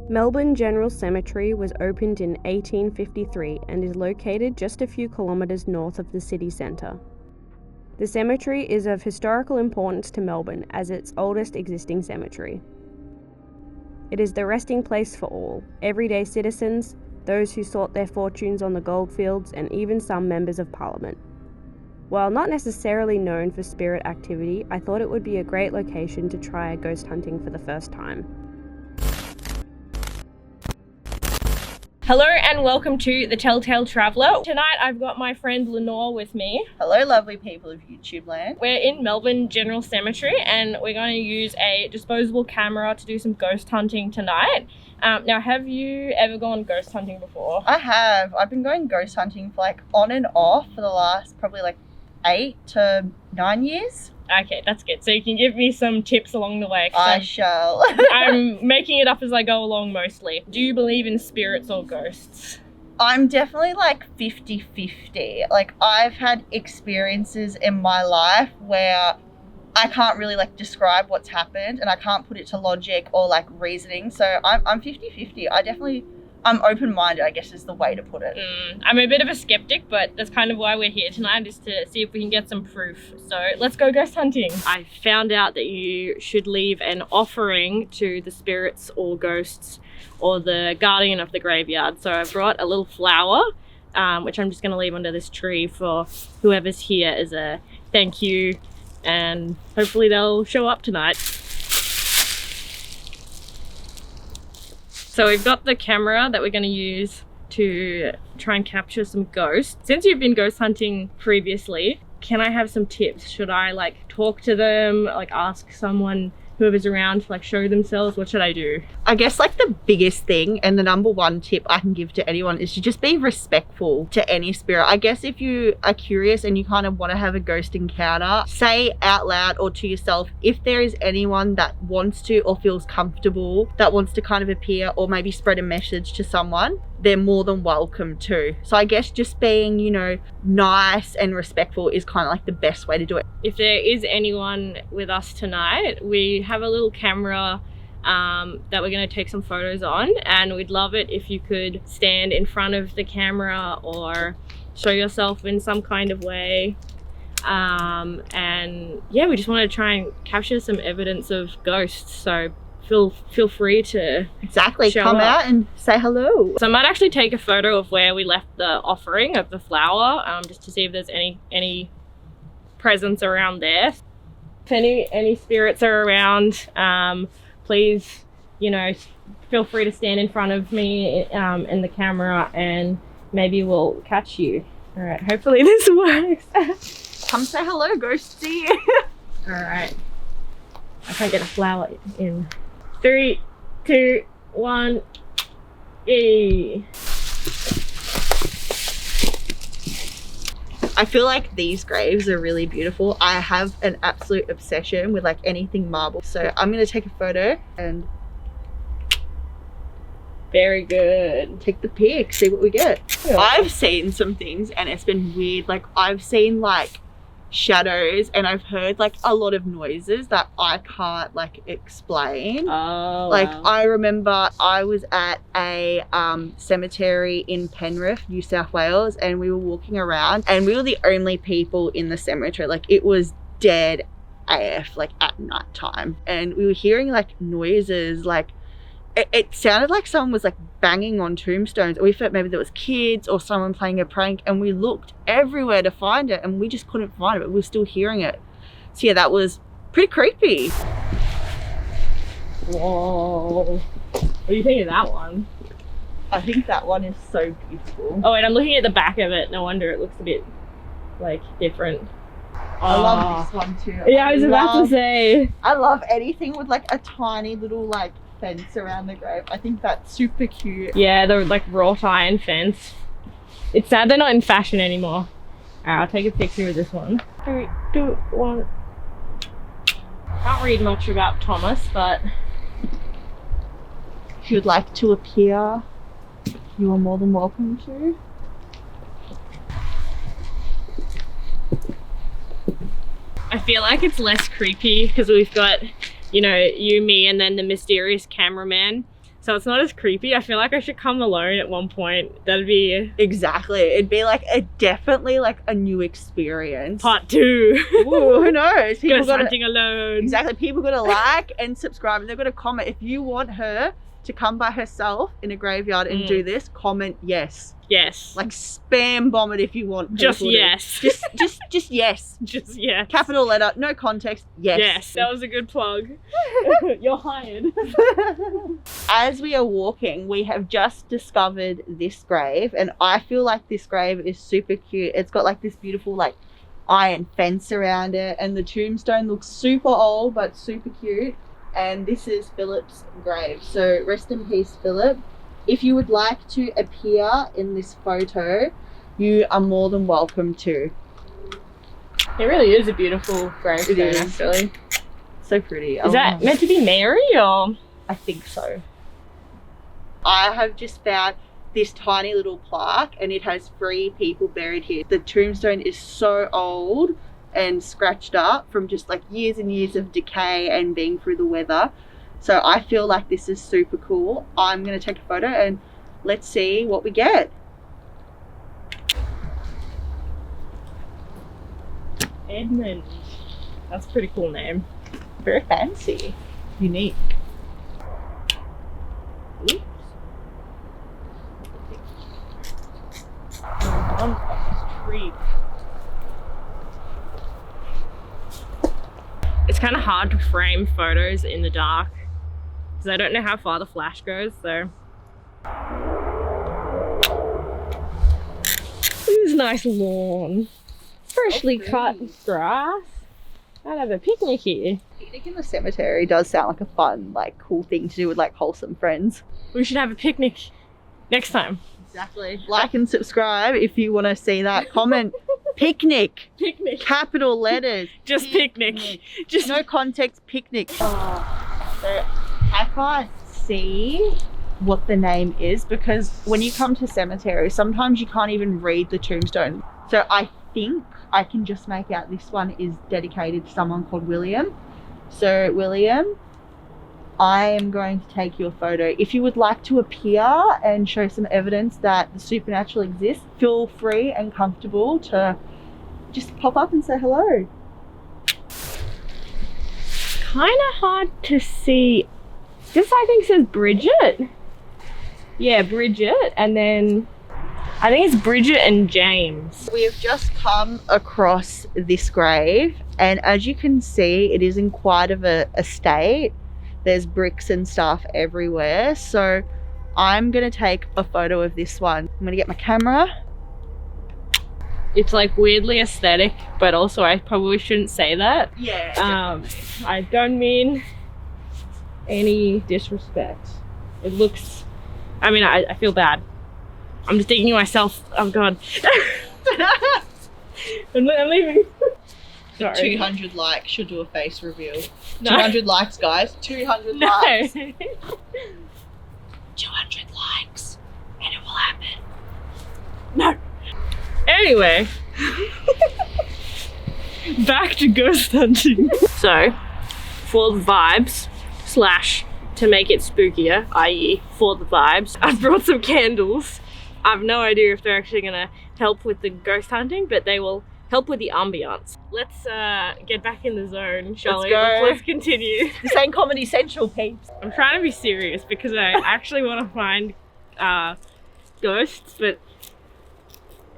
Melbourne General Cemetery was opened in 1853 and is located just a few kilometres north of the city centre. The cemetery is of historical importance to Melbourne as its oldest existing cemetery. It is the resting place for all, everyday citizens, those who sought their fortunes on the goldfields, and even some members of Parliament. While not necessarily known for spirit activity, I thought it would be a great location to try ghost hunting for the first time. Hello and welcome to the Telltale Traveller. Tonight I've got my friend Lenore with me. Hello lovely people of YouTube land. We're in Melbourne General Cemetery and we're going to use a disposable camera to do some ghost hunting tonight. Now, have you ever gone ghost hunting before? I have. I've been going ghost hunting for on and off for the last probably 8 to 9 years. Okay, that's good. So you can give me some tips along the way. I shall. I'm making it up as I go along mostly. Do you believe in spirits or ghosts? I'm definitely 50-50. I've had experiences in my life where I can't really describe what's happened and I can't put it to logic or reasoning. So I'm 50-50. I'm open-minded, I guess is the way to put it. I'm a bit of a skeptic, but that's kind of why we're here tonight, is to see if we can get some proof. So let's go ghost hunting. I found out that you should leave an offering to the spirits or ghosts or the guardian of the graveyard. So I brought a little flower, which I'm just going to leave under this tree for whoever's here as a thank you, and hopefully they'll show up tonight. So we've got the camera that we're going to use to try and capture some ghosts. Since you've been ghost hunting previously, can I have some tips? Should I talk to them, ask someone, whoever's around, to show themselves? What should I do? I guess the biggest thing and the number one tip I can give to anyone is to just be respectful to any spirit. I guess if you are curious and you kind of want to have a ghost encounter, say out loud or to yourself, if there is anyone that wants to or feels comfortable, that wants to kind of appear or maybe spread a message to someone, they're more than welcome to. So I guess just being, nice and respectful is kind of the best way to do it. If there is anyone with us tonight, we have a little camera that we're going to take some photos on, and we'd love it if you could stand in front of the camera or show yourself in some kind of way. And yeah, we just want to try and capture some evidence of ghosts, so feel free to come out and say hello. So I might actually take a photo of where we left the offering of the flower, just to see if there's any presence around there. If any spirits are around, please, feel free to stand in front of me in the camera and maybe we'll catch you. All right, hopefully this works. Come say hello, ghosty. All right, I can't get a flower in. 3, 2, 1, yay. I feel these graves are really beautiful. I have an absolute obsession with anything marble. So I'm going to take a photo and very good. Take the pic, see what we get. Yeah. I've seen some things and it's been weird. I've seen shadows and I've heard a lot of noises that I can't explain. Oh, wow. I remember I was at a cemetery in Penrith, New South Wales, and we were walking around and we were the only people in the cemetery. It was dead AF at night time, and we were hearing noises it sounded like someone was banging on tombstones. We thought maybe there was kids or someone playing a prank, and we looked everywhere to find it and we just couldn't find it, but we were still hearing it. So yeah, that was pretty creepy. Whoa. What do you think of that one? I think that one is so beautiful. Oh, and I'm looking at the back of it. No wonder it looks a bit different. I love this one too. Yeah, I was about to say. I love anything with a tiny little fence around the grave. I think that's super cute. Yeah, the wrought iron fence. It's sad they're not in fashion anymore. Alright, I'll take a picture of this one. 3, 2, 1. Can't read much about Thomas, but if you'd like to appear, you are more than welcome to. I feel it's less creepy because we've got, you, me, and then the mysterious cameraman. so it's not as creepy. I feel like I should come alone at one point. That'd be Exactly. It'd be like definitely like a new experience. part 2. Ooh, who knows? Ghost hunting alone. Exactly. People got to like and subscribe, and they're going to comment. If you want her to come by herself in a graveyard and do this, comment yes. Yes. Like spam bomb it if you want. Just people yes. Just yes. Just yes. Capital letter, no context. Yes. Yes. That was a good plug. You're hired. As we are walking, we have just discovered this grave, and I feel like this grave is super cute. It's got like this beautiful like iron fence around it, and the tombstone looks super old but super cute. And this is Philip's grave. So rest in peace, Philip. If you would like to appear in this photo, you are more than welcome to. It really is a beautiful gravestone, actually. So pretty. Is that meant to be Mary, or? I think so. I have just found this tiny little plaque, and it has 3 people buried here. The tombstone is so old and scratched up from just like years and years of decay and being through the weather. So I feel like this is super cool. I'm going to take a photo and let's see what we get. Edmund. That's a pretty cool name. Very fancy. Unique. Oops. Tree. It's kind of hard to frame photos in the dark because I don't know how far the flash goes, so. This nice lawn. Freshly cut grass. I'd have a picnic here. Picnic in the cemetery does sound like a fun, like cool thing to do with like wholesome friends. We should have a picnic next time. Exactly. Like and subscribe if you want to see that. Comment. Picnic. Picnic. Capital letters. Just picnic. Just no context. Picnic. So I can't see what the name is because when you come to cemeteries, sometimes you can't even read the tombstone. So I think I can just make out this one is dedicated to someone called William. So William, I am going to take your photo. If you would like to appear and show some evidence that the supernatural exists, feel free and comfortable to just pop up and say hello. Kind of hard to see. This I think says Bridget. Yeah, Bridget, and then I think it's Bridget and James. We have just come across this grave, and as you can see, it is in quite of a state. There's bricks and stuff everywhere. So I'm going to take a photo of this one. I'm going to get my camera. It's like weirdly aesthetic, but also I probably shouldn't say that. Yeah. I don't mean any disrespect. It looks, I mean, I feel bad. I'm just thinking to myself, oh God. I'm leaving. The 200 likes should do a face reveal. No. 200 likes, guys. 200 No. likes. 200 likes, and it will happen. No. Anyway, back to ghost hunting. So, for the vibes, / to make it spookier, i.e. for the vibes, I've brought some candles. I have no idea if they're actually gonna help with the ghost hunting, but they will help with the ambiance. Let's get back in the zone, shall we? Let's continue. This ain't Comedy Central, peeps. I'm trying to be serious because I actually want to find ghosts, but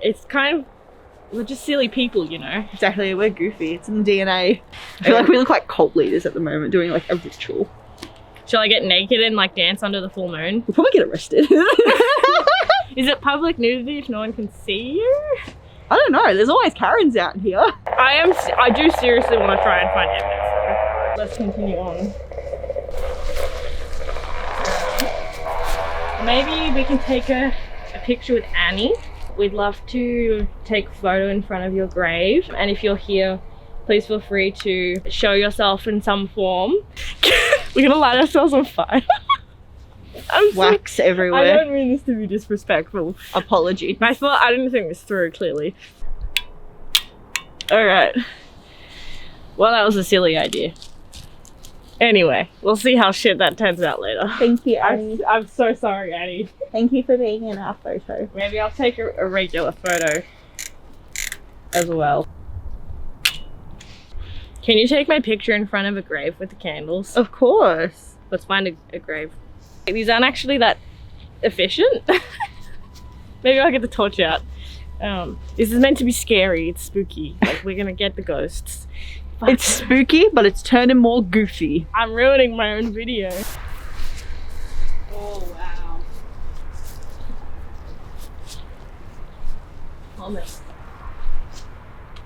it's kind of, we're just silly people, you know? Exactly, we're goofy. It's in the DNA. I feel like we look like cult leaders at the moment doing like a ritual. Shall I get naked and like dance under the full moon? We'll probably get arrested. Is it public nudity if no one can see you? I don't know, there's always Karens out here. I do seriously want to try and find evidence. Let's continue on. Maybe we can take a picture with Annie. We'd love to take a photo in front of your grave. And if you're here, please feel free to show yourself in some form. We're gonna light ourselves on fire. Wax everywhere. I don't mean this to be disrespectful. Apology. I didn't think this through clearly. Alright. Well, that was a silly idea. Anyway, we'll see how shit that turns out later. Thank you, Annie. I'm so sorry, Annie. Thank you for being in our photo. Maybe I'll take a regular photo as well. Can you take my picture in front of a grave with the candles? Of course. Let's find a grave. These aren't actually that efficient. Maybe I'll get the torch out. This is meant to be scary. It's spooky. Like, we're gonna get the ghosts. But it's spooky, but it's turning more goofy. I'm ruining my own video. Oh, wow. Thomas.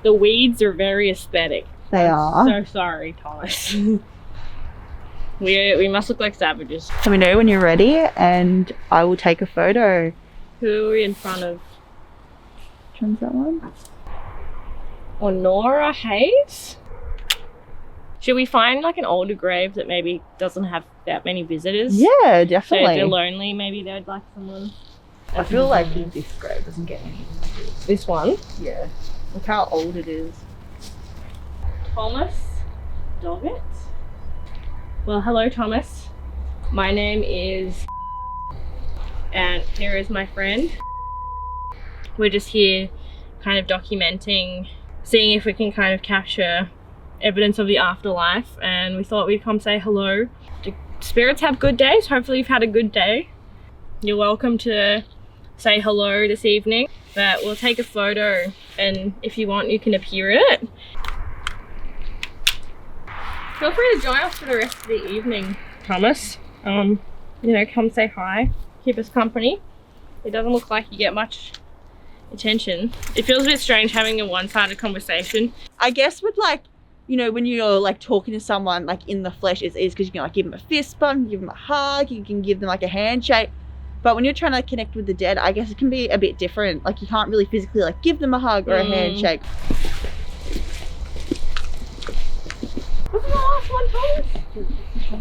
The weeds are very aesthetic. They are. So sorry, Thomas. We must look like savages. Let me know when you're ready and I will take a photo. Who are we in front of? Which one's that one? Honora Hayes? Should we find like an older grave that maybe doesn't have that many visitors? Yeah, So definitely. if they're lonely, maybe they'd like someone. I feel like this grave doesn't get any visitors. This one? Yeah. Look how old it is. Thomas Doggett. Well, hello, Thomas. My name is... And here is my friend. We're just here kind of documenting, seeing if we can kind of capture evidence of the afterlife, and we thought we'd come say hello. Do spirits have good days? Hopefully you've had a good day. You're welcome to say hello this evening, but we'll take a photo, and if you want you can appear in it. Feel free to join us for the rest of the evening, Thomas. You know, come say hi, keep us company. It doesn't look like you get much attention. It feels a bit strange having a one-sided conversation. I guess with like, you know, when you're like talking to someone like in the flesh, it's easy because you can like give them a fist bump, give them a hug, you can give them like a handshake. But when you're trying to connect with the dead, I guess it can be a bit different. Like you can't really physically like give them a hug or a handshake. What's the last one, Thomas?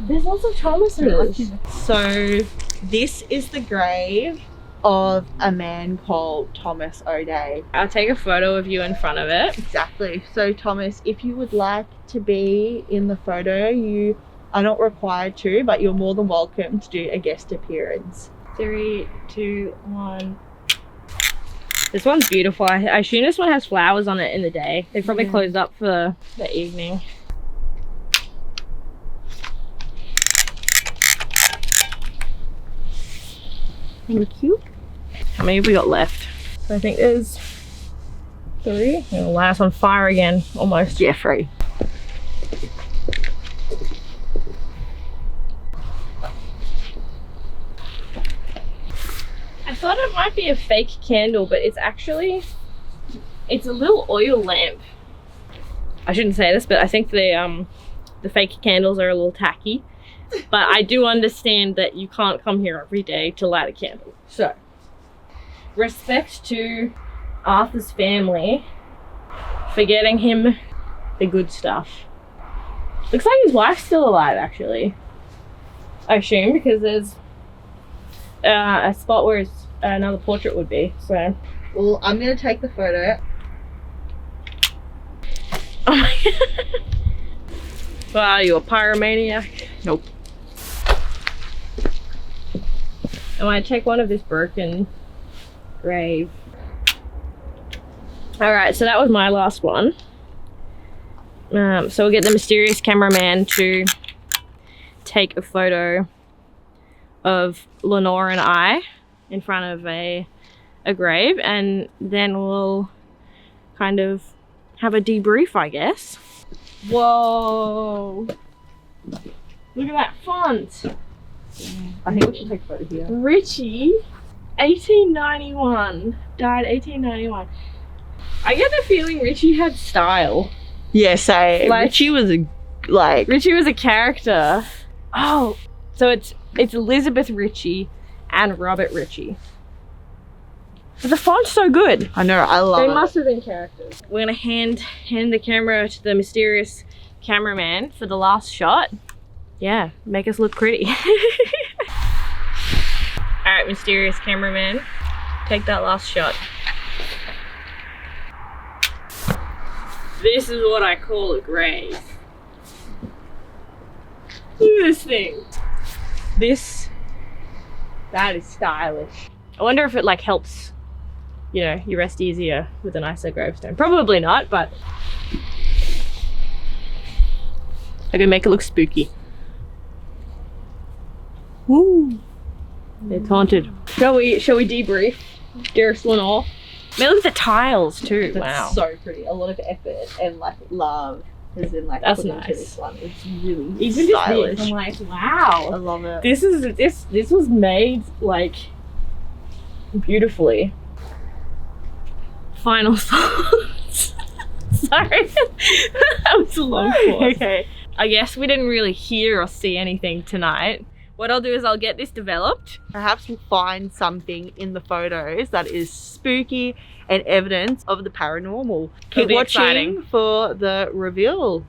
There's lots of Thomases. So this is the grave of a man called Thomas O'Day. I'll take a photo of you in front of it. Exactly. So Thomas, if you would like to be in the photo, you are not required to, but you're more than welcome to do a guest appearance. 3, 2, 1. This one's beautiful. I assume this one has flowers on it in the day. They probably closed up for the evening. Thank you. How many have we got left? I think there's 3. It'll light us on fire again, almost. Yeah, 3. I thought it might be a fake candle, but it's actually, it's a little oil lamp. I shouldn't say this, but I think the fake candles are a little tacky. But I do understand that you can't come here every day to light a candle. So, respect to Arthur's family for getting him the good stuff. Looks like his wife's still alive, actually. I assume, because there's a spot where another portrait would be. So, Well, I'm going to take the photo. oh my god. Wow, are you a pyromaniac? Nope. I want to take one of this broken grave. Alright, so that was my last one. So we'll get the mysterious cameraman to take a photo of Lenore and I in front of a grave, and then we'll kind of have a debrief, I guess. Whoa! Look at that font! I think we should take a photo here. Richie, 1891, died 1891. I get the feeling Richie had style. Yeah, same. Like- Richie was Richie was a character. Oh, so it's Elizabeth Richie and Robert Richie. But the font's so good. I know, I love They it. must have been characters. We're gonna hand the camera to the mysterious cameraman for the last shot. Yeah, make us look pretty. Alright, mysterious cameraman, take that last shot. This is what I call a grave. Look at this thing. That is stylish. I wonder if it like helps, you know, you rest easier with a nicer gravestone. Probably not, but I can make it look spooky. Woo! It's haunted. Shall we debrief, dearest Lenore? Man, look at the tiles too. That's wow. so pretty. A lot of effort and like love has been like That's put into nice. this one. It's really Even stylish. just this, I'm like, I wow. love it. This was made like beautifully. Final thoughts. Sorry. That was a long pause. Okay. I guess we didn't really hear or see anything tonight. What I'll do is I'll get this developed. Perhaps we'll find something in the photos that is spooky and evidence of the paranormal. Keep be watching exciting. for the reveal.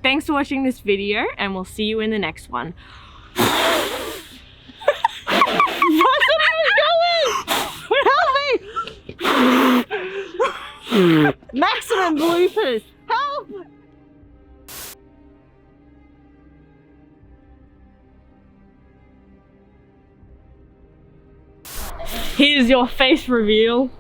Thanks for watching this video and we'll see you in the next one. Maximum bloopers. Help! Here's your face reveal.